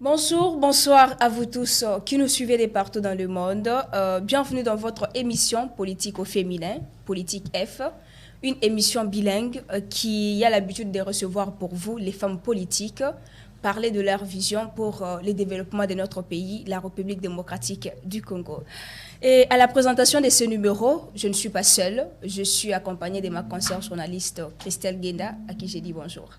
Bonjour, bonsoir à vous tous qui nous suivez de partout dans le monde. Bienvenue dans votre émission Politique au féminin, Politique F, une émission bilingue qui a l'habitude de recevoir pour vous les femmes politiques, parler de leur vision pour le développement de notre pays, la République démocratique du Congo. Et à la présentation de ce numéro, je ne suis pas seule, je suis accompagnée de ma consoeur journaliste Christelle Guenda, à qui j'ai dit bonjour.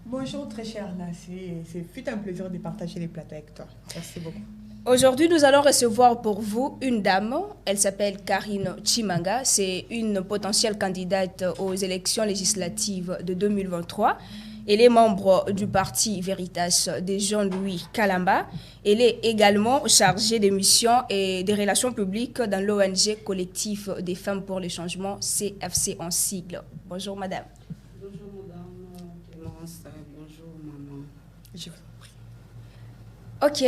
Bonjour très chère Nassi, c'est fut un plaisir de partager les plateaux avec toi. Merci beaucoup. Aujourd'hui, nous allons recevoir pour vous une dame. Elle s'appelle Karine Tshimanga. C'est une potentielle candidate aux élections législatives de 2023. Elle est membre du parti Veritas de Jean-Louis Kalamba. Elle est également chargée des missions et des relations publiques dans l'ONG Collectif des femmes pour le changement, CFC en sigle. Bonjour madame. Bonjour madame Clémence, bonjour maman. Je vous en prie. Ok,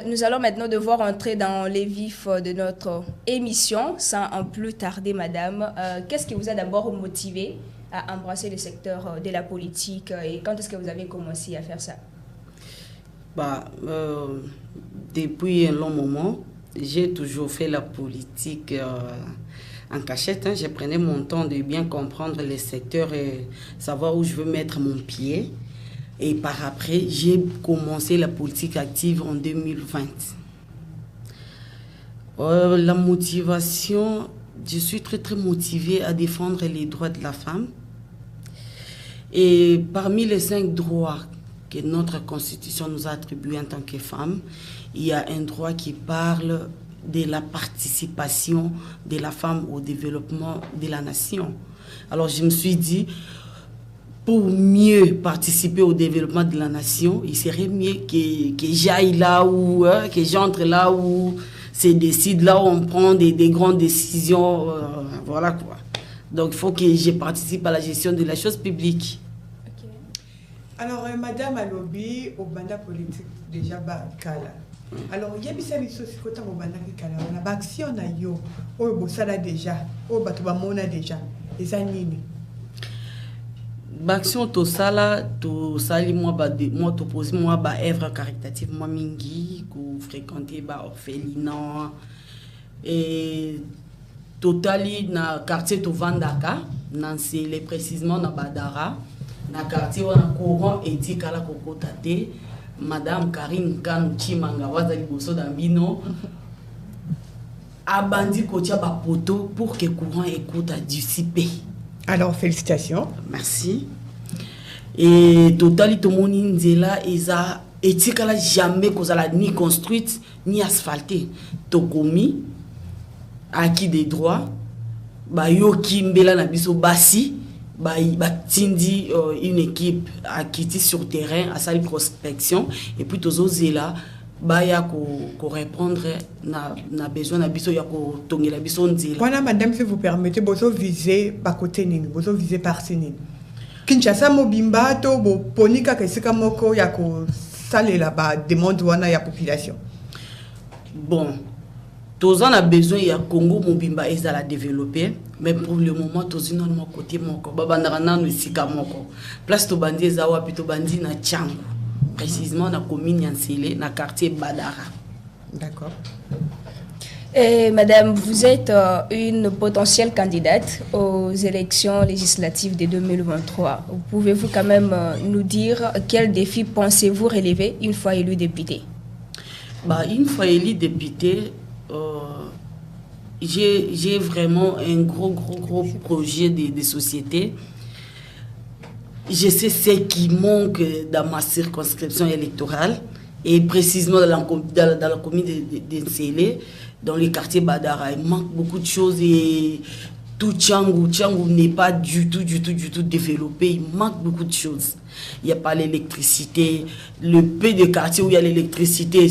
nous allons maintenant devoir entrer dans les vifs de notre émission. Sans en plus tarder madame, qu'est-ce qui vous a d'abord motivé à embrasser le secteur de la politique et quand est-ce que vous avez commencé à faire ça? Depuis un long moment, j'ai toujours fait la politique en cachette. Je prenais mon temps de bien comprendre les secteurs et savoir où je veux mettre mon pied. Et par après, j'ai commencé la politique active en 2020. La motivation, je suis très très motivée à défendre les droits de la femme. Et parmi les 5 droits que notre Constitution nous a attribués en tant que femmes, il y a un droit qui parle de la participation de la femme au développement de la nation. Alors je me suis dit, pour mieux participer au développement de la nation, il serait mieux que j'aille là où, que j'entre là où se décide, là où on prend des grandes décisions, voilà quoi. Donc il faut que je participe à la gestion de la chose publique. Okay. Alors, madame Alobi, au banda politique déjà kala. Alors, il y a des services qui sont au banda kala. On a action na yo, au bosala déjà, au batuba mona déjà. Les années. L'action to sala to sali moi to poser moi ba œuvre caritative moi mingi ko fréquenter ba orphelinat et totali na quartier to Vandaka nansele précisément na Badara na quartier wana courant etika la kokotate madame Karine Tshimanga wazali boso d'ambino abandi kotia ba poto pour que courant écoute à dissiper. Alors, félicitations. Merci. Et totali tomoni nzela eza etikala jamais kozala ni construite ni asphaltée. Tokomi acquis des droits ba yoki mbela na biso basi ba tindi une équipe akiti sur terrain à sa prospection et puis tozozela ba ya ko répondre na besoin na biso ya ko tongela biso nzela. Voilà madame, si vous permettez, bozo viser ba côté nini, bozo viser par nini. Kinshasa mobimba to bo ponika kesika moko ya ko salela ba demande wana ya population. Bon, tous on a besoin ya Congo mobimba ezala développer, mais pour le moment tous non mon côté moko babandana na sika moko. Place to bandi ezawa pito bandi na Tchangu. Précisément dans la commune Yansele, dans le quartier Badara. D'accord. Et madame, vous êtes une potentielle candidate aux élections législatives de 2023. Pouvez-vous quand même nous dire quels défis pensez-vous relever une fois élu député? Une fois élu député, j'ai vraiment un gros projet de société. Je sais ce qui manque dans ma circonscription électorale et précisément dans la commune de Nsele, dans le quartier Badara. Il manque beaucoup de choses et tout Tchangu n'est pas du tout développé. Il manque beaucoup de choses. Il n'y a pas l'électricité. Le peu de quartiers où il y a l'électricité,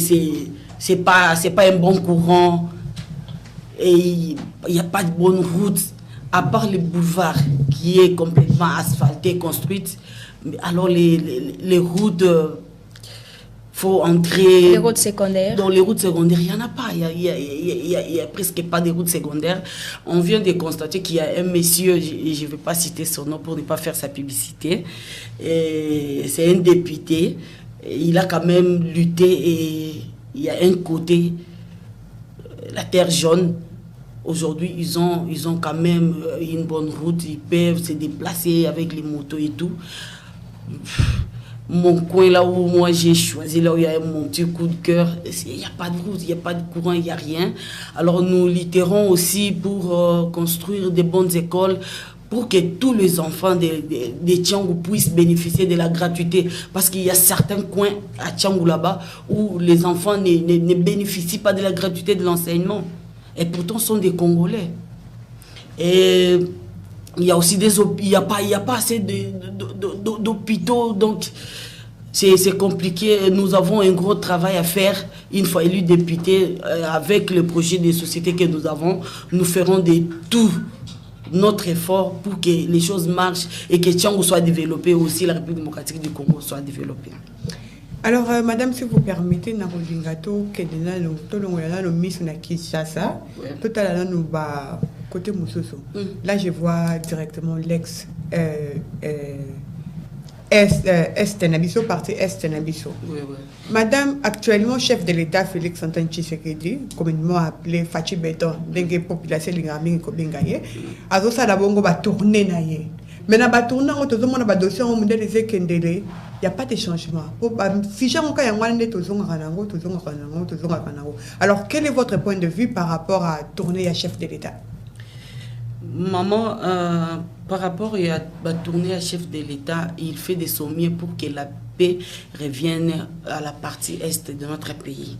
c'est pas un bon courant. Et il n'y a pas de bonne route. À part le boulevard qui est complètement asphalté, construite, alors les routes faut entrer... Les routes secondaires. Dans les routes secondaires, il n'y en a pas. Il y a presque pas de routes secondaires. On vient de constater qu'il y a un monsieur, je ne vais pas citer son nom pour ne pas faire sa publicité, c'est un député. Il a quand même lutté et il y a un côté, la terre jaune. Aujourd'hui, ils ont quand même une bonne route, ils peuvent se déplacer avec les motos et tout. Mon coin, là où moi j'ai choisi, là où il y a mon petit coup de cœur, il n'y a pas de route, il n'y a pas de courant, il n'y a rien. Alors nous lutterons aussi pour construire des bonnes écoles, pour que tous les enfants de Tiangou puissent bénéficier de la gratuité. Parce qu'il y a certains coins à Tiangou là-bas où les enfants ne bénéficient pas de la gratuité de l'enseignement. Et pourtant, ce sont des Congolais. Et il y a aussi il n'y a pas assez d'hôpitaux, donc c'est compliqué. Nous avons un gros travail à faire. Une fois élu député, avec le projet de société que nous avons, nous ferons de tout notre effort pour que les choses marchent et que Tiangou soit développé, aussi la République démocratique du Congo soit développée. Alors, madame, si vous permettez, nous avons que nous mis na Kinshasa, tout à l'heure nous va côté Moussoso. Là, je vois directement l'ex Est Nabiso, parti Est Nabiso. Madame, actuellement, chef de l'État, Félix Antoine Tshisekedi, communément appelé Fachi Beton, dengue population lingaming ko bengaye, azo sa la bongo ba tourner na ye. Mais na ba tourner on tozo mona ba dossier on mundele zekendele, il y a pas de changement. Si j'ai un cas yangwande tozo ngarango. Alors, quel est votre point de vue par rapport à tourner à chef de l'État? Maman, par rapport à tourner à chef de l'État, il fait des sommiers pour que la paix revienne à la partie est de notre pays.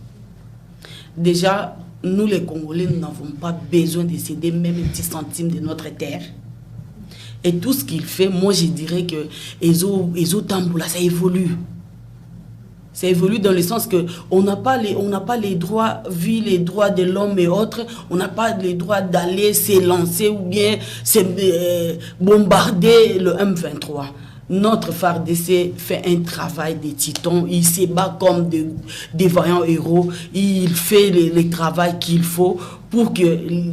Déjà, nous les Congolais, nous n'avons pas besoin de céder même un petit centime de notre terre. Et tout ce qu'il fait, moi je dirais que Ezo Tamboula, ça évolue. Ça évolue dans le sens qu'on n'a pas les droits, vu les droits de l'homme et autres, on n'a pas les droits d'aller s'élancer ou bien bombarder le M23. Notre FARDC fait un travail de titan, il se bat comme des vaillants héros, il fait le travail qu'il faut pour que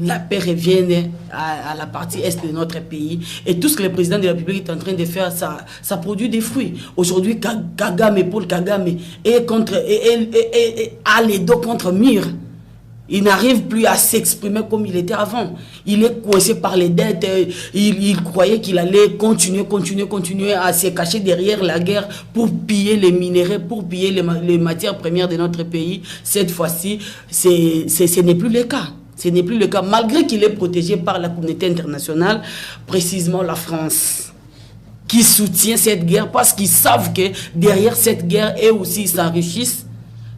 la paix revienne à la partie est de notre pays. Et tout ce que le président de la République est en train de faire, ça produit des fruits. Aujourd'hui, Kagame, Paul Kagame, a les dos contre mur. Il n'arrive plus à s'exprimer comme il était avant. Il est coincé par les dettes. Il croyait qu'il allait continuer à se cacher derrière la guerre pour piller les minéraux, pour piller les matières premières de notre pays. Cette fois-ci, ce n'est plus le cas. Ce n'est plus le cas, malgré qu'il est protégé par la communauté internationale, précisément la France, qui soutient cette guerre parce qu'ils savent que derrière cette guerre, eux aussi, ils s'enrichissent.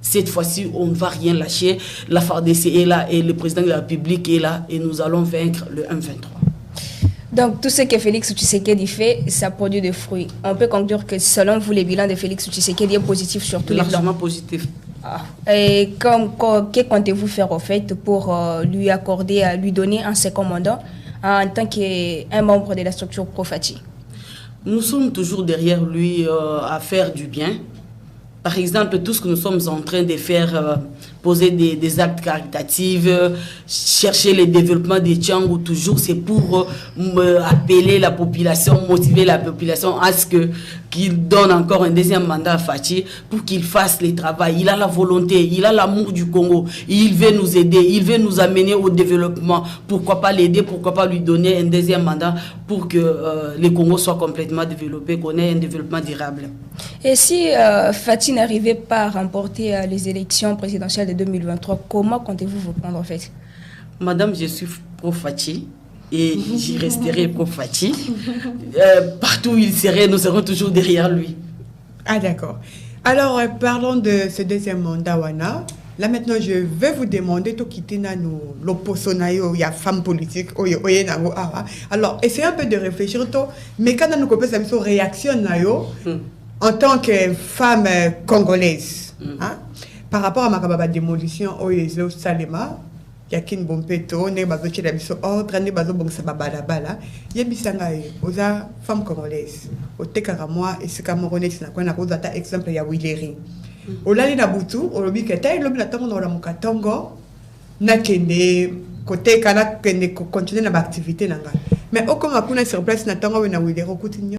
Cette fois-ci, on ne va rien lâcher. La FARDC est là et le président de la République est là et nous allons vaincre le M23. Donc, tout ce que Félix Tshisekedi fait, ça produit des fruits. On peut conclure que selon vous, le bilan de Félix Tshisekedi est positif sur tous les plans. Largement positif. Et que comptez-vous faire au fait pour lui donner un second mandat en tant qu'un membre de la structure Profati? Nous sommes toujours derrière lui à faire du bien. Par exemple, tout ce que nous sommes en train de faire, poser des actes caritatifs, chercher le développement des Tiangou, toujours, c'est pour appeler la population, motiver la population à ce qu'il donne encore un deuxième mandat à Fachi pour qu'il fasse le travail. Il a la volonté, il a l'amour du Congo, il veut nous aider, il veut nous amener au développement. Pourquoi pas l'aider, pourquoi pas lui donner un deuxième mandat pour que le Congo soit complètement développé, qu'on ait un développement durable. Et si Fachi n'arrivait pas à remporter les élections présidentielles de 2023, comment comptez-vous vous prendre en fait? Madame, je suis pro-Fachi et j'y resterai pro-Fachi. Partout où il serait, nous serons toujours derrière lui. Ah d'accord. Alors, parlons de ce deuxième mandat, Wana. Là maintenant, je vais vous demander de quitter l'opposition, il y a femmes politiques. Alors, essayez un peu de réfléchir, mais quand nous avons une réaction en tant que femme congolaise, par rapport à ma démolition, Oyezo Salema, Yakin Bompeto, ne bazoche la biso ordre, ne bazo bongsa babala bala, yebisanga aux femmes congolaises, au tekara moi et ce camerounais na quoi na cause exemple ya Willery. olali na butu olobi ke tay lobi na tongo na olamuka tongo na kende côté kana kende continuer na activité nanga mais okoma kuna sur place na tongo we na widero kutinyo